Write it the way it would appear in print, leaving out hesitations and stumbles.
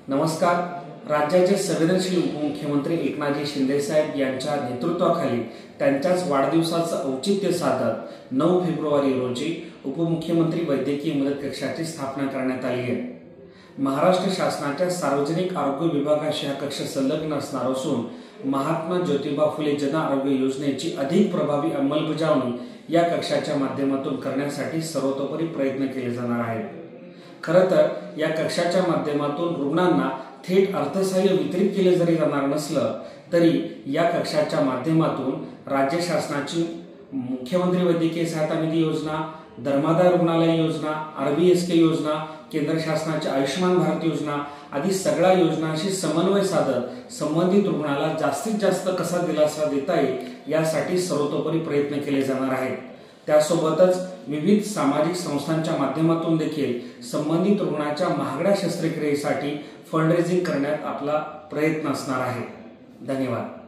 नमस्कार। राज्याचे संवेदनशील उपमुख्यमंत्री एकनाथजी शिंदे साहेब यांच्या नेतृत्वाखाली त्यांच्याच वाढदिवसाचं औचित्य साधत 9 फेब्रुवारी रोजी उपमुख्यमंत्री वैद्यकीय मदत कक्षाची स्थापना करण्यात आली आहे। महाराष्ट्र शासनाच्या सार्वजनिक आरोग्य विभागाशी हा कक्ष संलग्न असणार असून महात्मा ज्योतिबा फुले जन आरोग्य योजनेची अधिक प्रभावी अंमलबजावणी या कक्षाच्या माध्यमातून करण्यासाठी सर्वतोपरी प्रयत्न केले जाणार आहेत। खरं तर या कक्षाच्या माध्यमातून रुग्णांना थेट अर्थसहाय्य वितरित केले जरी जाणार नसलं तरी या कक्षाच्या माध्यमातून राज्य शासनाची मुख्यमंत्री वैद्यकीय सहायता निधी योजना, धर्मादाय रुग्णालय योजना, RBSK योजना, केंद्र शासनाची आयुष्यमान भारत योजना आदी सगळ्या योजनांशी समन्वय साधत संबंधित रुग्णाला जास्तीत जास्त कसा दिलासा देता येईल यासाठी सर्वतोपरी प्रयत्न केले जाणार आहेत। त्यासोबतच विविध सामाजिक संस्थांच्या माध्यमातून देखील संबंधित रुग्णाच्या महागड्या शस्त्रक्रियेसाठी फंड रेझिंग करण्यात आपला प्रयत्न असणार आहे। धन्यवाद।